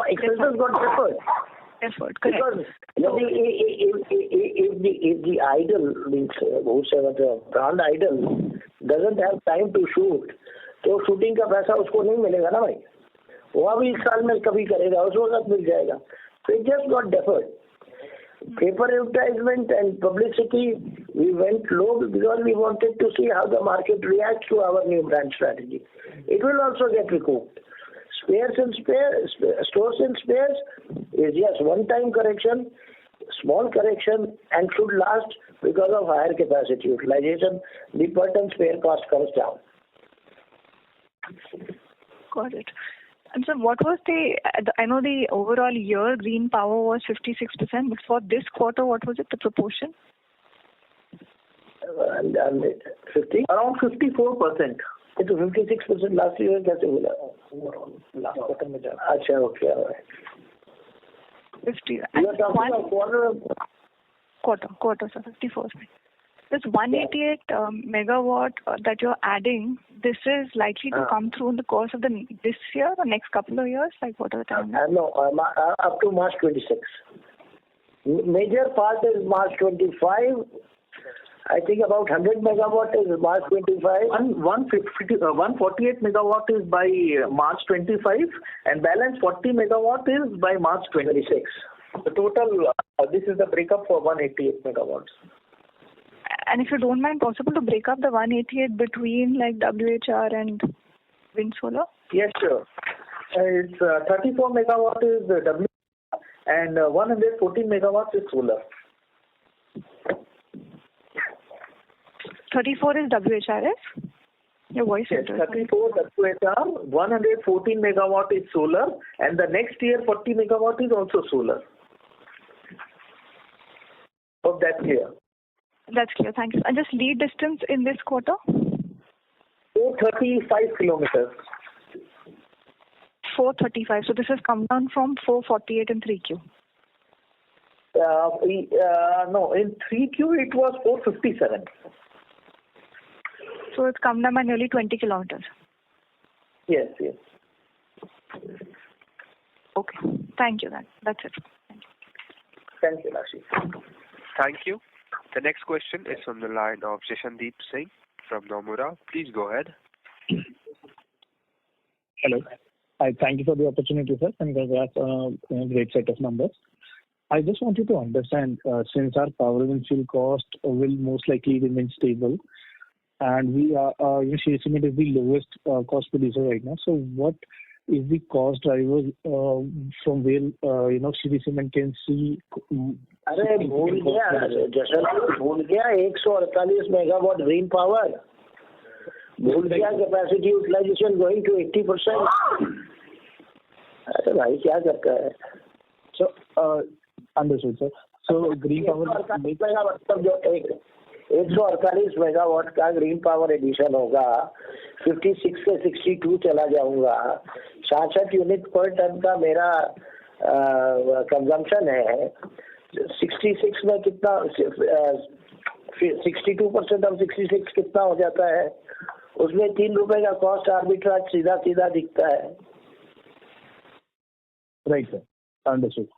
Expenses got deferred. Deferred, correct. Because if the idol means whosoever the brand idol doesn't have time to shoot, तो shooting का पैसा उसको नहीं मिलेगा ना भाई. वो अभी इस साल में कभी करेगा, उस वक्त मिल जाएगा. So it just got deferred. Paper advertisement and publicity, we went low because we wanted to see how the market reacts to our new brand strategy. It will also get recouped. Stores and spares is just one-time correction, small correction, and should last because of higher capacity utilization. The per ton spare cost comes down. Got it. And so what was I know the overall year green power was 56%, but for this quarter, what was it, the proportion? 50? Around 54%. It was 56% last year. कैसे बोला? Last quarter में जाना. अच्छा, okay, all right. 50. You are talking about Quarter, sir, 54. This 188 megawatt that you're adding, this is likely to come through in the course of this year or next couple of years? Like what are the timelines? No, up to March 26. Major part is March 25. I think about 100 megawatt is March 25. 148 megawatt is by March 25, and balance 40 megawatt is by March 26. The total, this is the breakup for 188 megawatts. And if you don't mind, possible to break up the 188 between like WHR and wind solar? Yes, sure. It's 34 megawatt is WHR and 114 megawatts is solar. 34 is WHRS? Your voice Yes, center. 34 WHR, 114 megawatt is solar, and the next year 40 megawatt is also solar. Hope that's clear. That's clear, thank you. And just lead distance in this quarter? 435 kilometers. 435. So this has come down from 448 in 3Q. No, in 3Q it was 457. So it's come down by nearly 20 kilometers. Yes, yes. Okay. Thank you. That's it. Thank you, Rashi. Thank you. The next question is from the line of Jashandeep Singh from Nomura. Please go ahead. Hello. I thank you for the opportunity, sir, and congrats on a great set of numbers. I just wanted to understand, since our power and fuel cost will most likely remain stable, and we are, Shree Cement is the lowest cost producer right now. So what is the cost driver from where Shree Cement can see? अरे भूल गया 148 megawatt green power भूल गया capacity utilisation going to 80%. अरे भाई क्या करता है? So understood, sir. So green power मतलब जो 148 मेगावाट का ग्रीन पावर एडिशन होगा, 56 से 62 चला जाऊंगा, 66 यूनिट पर टन का मेरा कंजम्पशन है. 66 में कितना 62% ऑफ 66 कितना हो जाता है? उसमें 3 रुपए का कॉस्ट आर्बिट्राज सीधा सीधा दिखता है. Right, sir. Understood.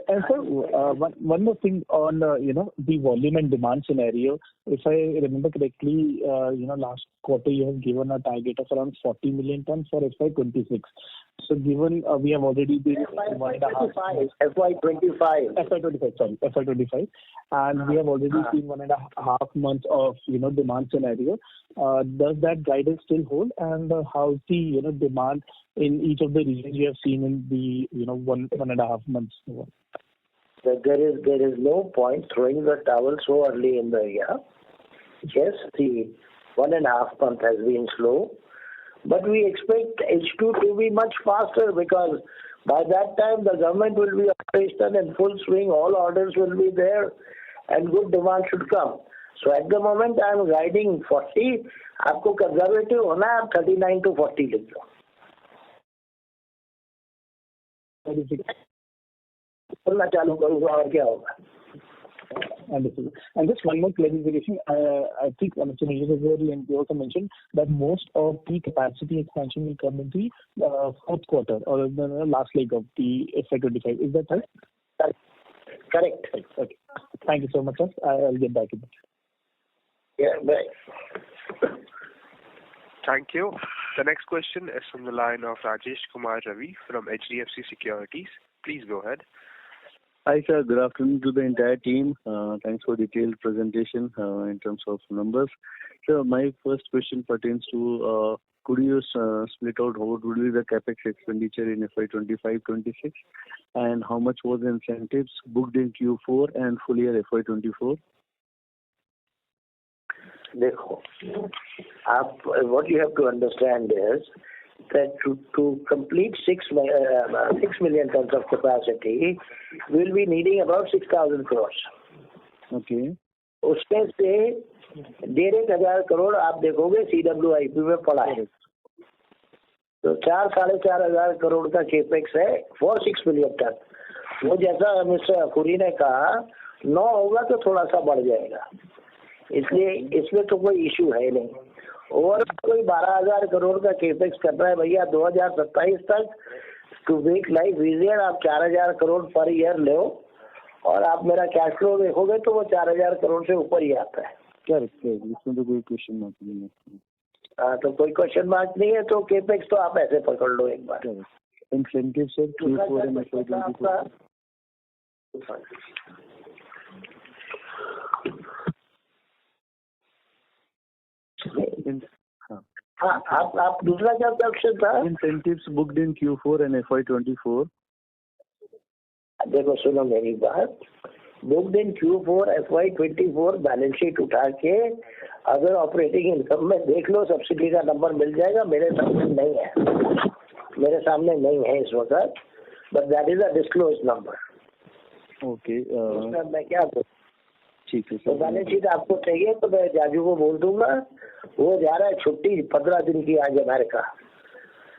And sir, one more thing on the volume and demand scenario. If I remember correctly, last quarter you have given a target of around 40 million tons for FY26. So given we have already been FY25, and we have already seen 1.5 months of demand scenario. Does that guidance still hold? And how's the demand in each of the regions you have seen in the 1.5 months? There is no point throwing the towel so early in the year. Yes, the 1.5 month has been slow, but we expect H2 to be much faster because by that time the government will be operational in full swing, all orders will be there, and good demand should come. So at the moment I am guiding 40. आपको conservative होना है, 39 to 40 लिख लो. चालू करूँगा और क्या होगा? Understood. And just one more clarification. I think Mr. Nijal also mentioned that most of the capacity expansion will come in the fourth quarter or the last leg of the FY25. Is that right? Correct. Okay. Thank you so much, sir. I'll get back in. Yeah, bye. Thank you. The next question is from the line of Rajesh Kumar Ravi from HDFC Securities. Please go ahead. Hi, sir. Good afternoon to the entire team. Thanks for detailed presentation in terms of numbers. So my first question pertains to could you split out what would be the capex expenditure in FY25-26 and how much was the incentives booked in Q4 and full year FY24? देखो, आप what you have to understand is that to complete 6 million tons of capacity, we'll be needing about 6,000 crores. Okay. उसमें से 1,500 करोड़ आप देखोगे CWIP में पड़ा है, तो 4,500 करोड़ का केपेक्स है फॉर 6 मिलियन टन. वो जैसा मिस्टर अखुरी ने कहा 9 होगा तो थोड़ा सा बढ़ जाएगा, इसलिए इसमें तो कोई इशू है नहीं. और कोई 12,000 करोड़ का केपेक्स करना है भैया 2027 तक टू मेक लाइफ इजियर. आप 4,000 करोड़ पर ईयर लो और आप मेरा कैश फ्लो देखोगे तो वो 4,000 करोड़ से ऊपर ही आता है. करेक्ट, इसमें तो कोई क्वेश्चन मार्क नहीं है. हाँ, तो कोई क्वेश्चन मार्क नहीं है, तो केपेक्स तो आप ऐसे पकड़ लो एक बार. Incentive sir Q4 and FY24. हाँ, आप दूसरा क्या क्वेश्चन था? Incentives booked in Q4 and FY24. देखो सुनो मेरी बात, बुक्ड इन Q4 FY24 बैलेंस शीट उठा के अगर ऑपरेटिंग इनकम में देख लो, सब्सिडी का नंबर मिल जाएगा. मेरे सामने नहीं है इस वक्त, but that is a disclose number. Okay, मैं क्या बोलूं? ठीक है तो बैलेंस शीट आपको चाहिए तो मैं जाजू को बोल दूंगा, वो जा रहा है छुट्टी 15 दिन की आज अमेरिका,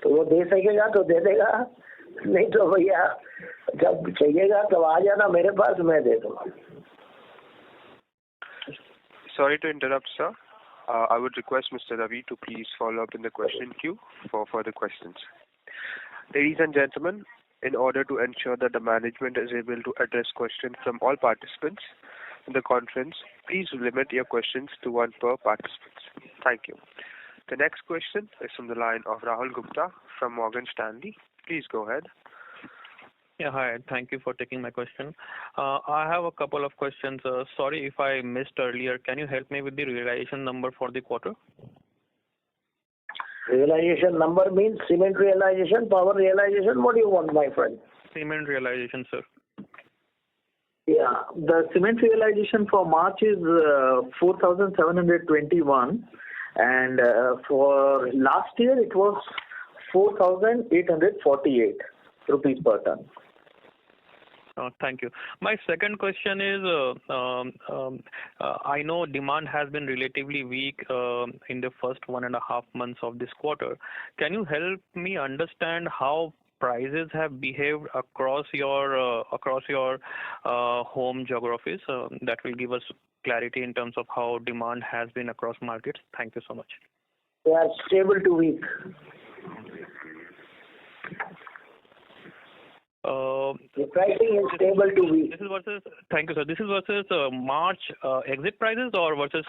तो वो दे सकेगा तो दे देगा, नहीं तो भैया जब चाहिएगा तब आ जाना मेरे पास, मैं दे दूंगा. Sorry to interrupt, sir. I would request Mr. Ravi to please follow up in the question queue for further questions. Ladies and gentlemen, in order to ensure that the management is able to address questions from all participants in the conference, please limit your questions to one per participant. Thank you. The next question is from the line of Rahul Gupta from Morgan Stanley. Please go ahead. Yeah, hi. Thank you for taking my question. I have a couple of questions. Sorry if I missed earlier. Can you help me with the realization number for the quarter? Realization number means cement realization, power realization. What do you want, my friend? Cement realization, sir. Yeah, the cement realization for March is 4,721, and for last year it was 4,848 rupees per ton. Thank you. My second question is, I know demand has been relatively weak in the first 1.5 months of this quarter. Can you help me understand how prices have behaved across your home geographies? That will give us clarity in terms of how demand has been across markets. Thank you so much. They are stable to weak. The pricing is stable to weak. This is versus. Thank you, sir. This is versus March exit prices or versus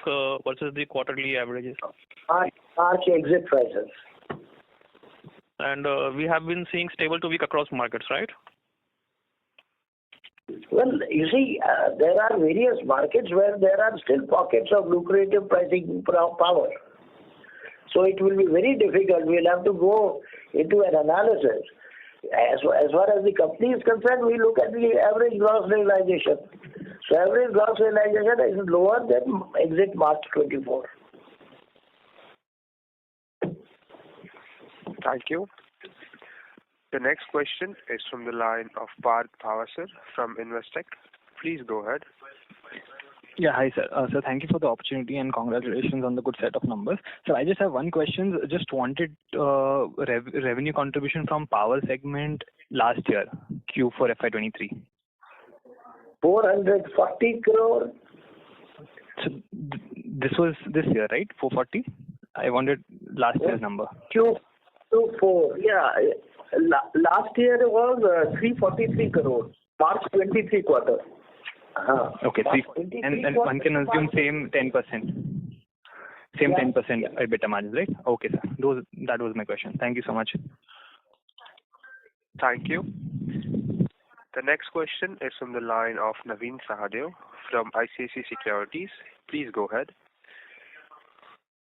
the quarterly averages? March exit prices. And we have been seeing stable to weak across markets, right? Well, you see, there are various markets where there are still pockets of lucrative pricing power. So it will be very difficult. We'll have to go into an analysis. As far as the company is concerned, we look at the average gross realization. So average gross realization is lower than exit March 24. Thank you. The next question is from the line of Parth Bhavasar from Investec. Please go ahead. Yeah, hi sir. Sir, thank you for the opportunity and congratulations on the good set of numbers. Sir, I just have one question. Just wanted revenue contribution from power segment last year, Q4 FY23. 440 crore. So this was this year, right? 440? I wanted last year's number. Q4. Yeah. Last year it was 343 crore. March 23 quarter. Okay, and one can assume same 10%. Same 10% EBITDA margin, right? Okay, sir. That was my question. Thank you so much. Thank you. The next question is from the line of Naveen Sahadev from ICICI Securities. Please go ahead.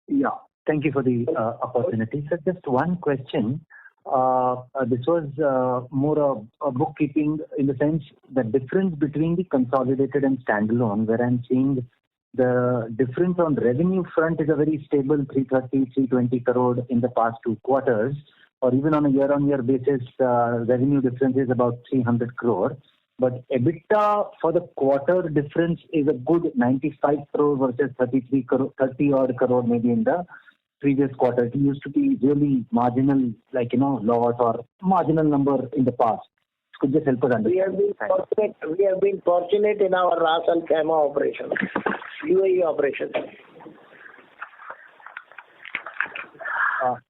Yeah, thank you for the opportunity. So just one question. This was more a bookkeeping in the sense the difference between the consolidated and standalone, where I'm seeing the difference on revenue front is a very stable 320 crore in the past 2 quarters, or even on a year-on-year basis, revenue difference is about 300 crore. But EBITDA for the quarter difference is a good 95 crore versus 33 crore, 30 odd crore maybe in the previous quarter. It used to be really marginal, like, loss or marginal number in the past. Could you just help us understand? We have been fortunate in our Ras Al Khaimah operations, UAE operations.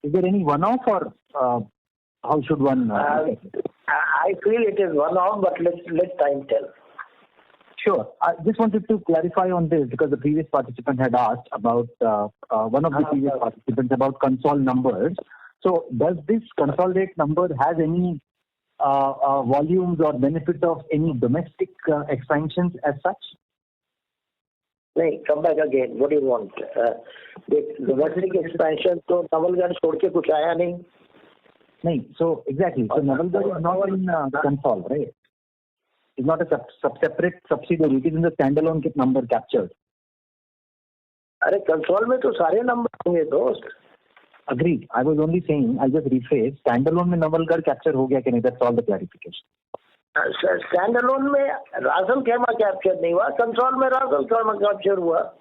Is there any one-off or how should one? I feel it is one-off, but let time tell. Sure. I just wanted to clarify on this because the previous participant had asked about one of the previous participants about console numbers. So does this consolidate number has any volumes or benefit of any domestic expansions as such? नहीं, come back again. What do you want? Domestic expansion तो नवलगढ़ छोड़ के कुछ आया नहीं. नहीं, so exactly. So Navalgarh is not in console, right? It's not a separate subsidiary. It is in the standalone number captured. अरे console में तो सारे नंबर होंगे दोस्त. Agreed. I was only saying, I'll just rephrase. Standalone में Navalgarh capture हो गया कि नहीं? That's all the clarification. Standalone में Ras Al Khaimah capture नहीं हुआ. Console में Ras Al Khaimah capture हुआ.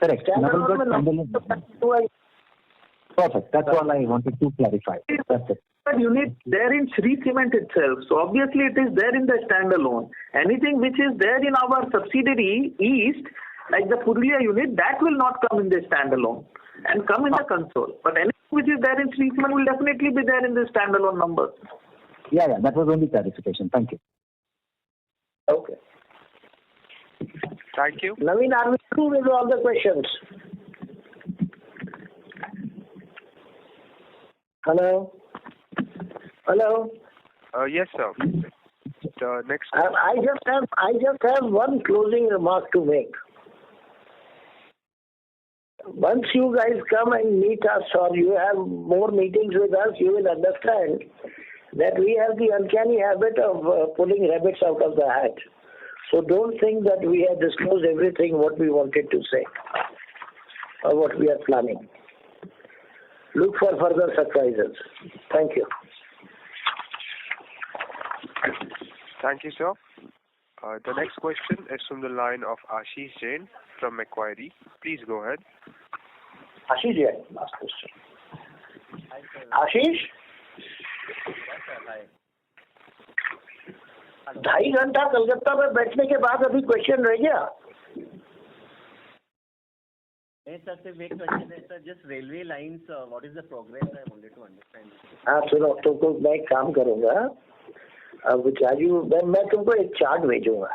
Correct. Navalgarh standalone. Perfect. That's all I wanted to clarify. That's it. But unit there in Shree Cement itself. So obviously it is there in the standalone. Anything which is there in our subsidiary East, like the Purulia unit, that will not come in the standalone and come in the console. But anything which is there in Shree Cement will definitely be there in the standalone numbers. Yeah, that was only clarification. Thank you. Okay. Thank you. Naveen, are we through with all the questions? Hello? Hello? Yes, sir. The next. I just have one closing remark to make. Once you guys come and meet us or you have more meetings with us, you will understand that we have the uncanny habit of pulling rabbits out of the hat. So don't think that we have disclosed everything what we wanted to say or what we are planning. Look for further surprises. Thank you. Thank you, sir. The next question is from the line of Ashish Jain from Macquarie. Please go ahead. Ashish Jain, last question. Ashish? 2.5 घंटा कलकत्ता में बैठने के बाद अभी question रह गया? नहीं sir, सिर्फ एक क्वेश्चन है sir. Just railway lines, what is the progress? I wanted to understand. हाँ सुनो, तुमको मैं एक काम करूंगा. अब मैं तुमको एक चार्ट भेजूंगा.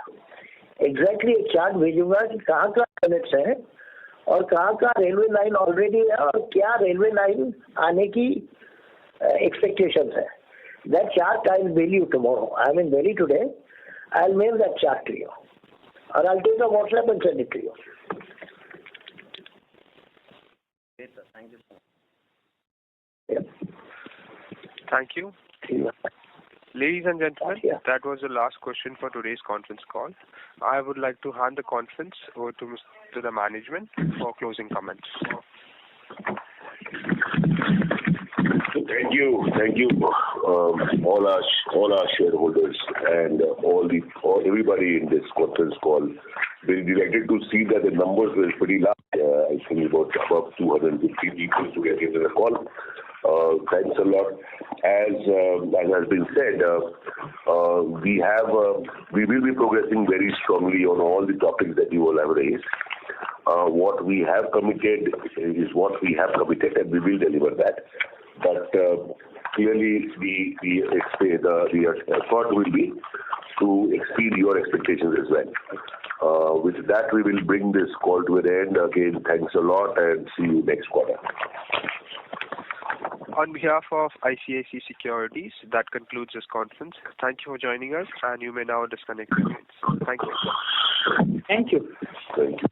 एग्जैक्टली एक चार्ट भेजूंगा कि कहाँ का कनेक्ट्स है और कहाँ का रेलवे लाइन ऑलरेडी है और क्या रेलवे लाइन आने की एक्सपेक्टेशंस है. That chart I will mail you tomorrow. I am in Delhi today. I will mail that chart to you, or I'll take a WhatsApp and send it to you. Yes, sir. Thank you, sir. Yeah. Thank you. Ladies and gentlemen, that was the last question for today's conference call. I would like to hand the conference over to the management for closing comments. Thank you, all our shareholders and everybody in this conference call. Very delighted to see that the numbers were pretty large. I think about above 250 people to get into the call. Thanks a lot. As has been said, we will be progressing very strongly on all the topics that you all have raised. What we have committed is what we have committed, and we will deliver that. But clearly, the effort will be to exceed your expectations as well. With that, we will bring this call to an end. Again, thanks a lot, and see you next quarter. On behalf of ICICI Securities, that concludes this conference. Thank you for joining us, and you may now disconnect your lines. Thank you. Thank you. Thank you.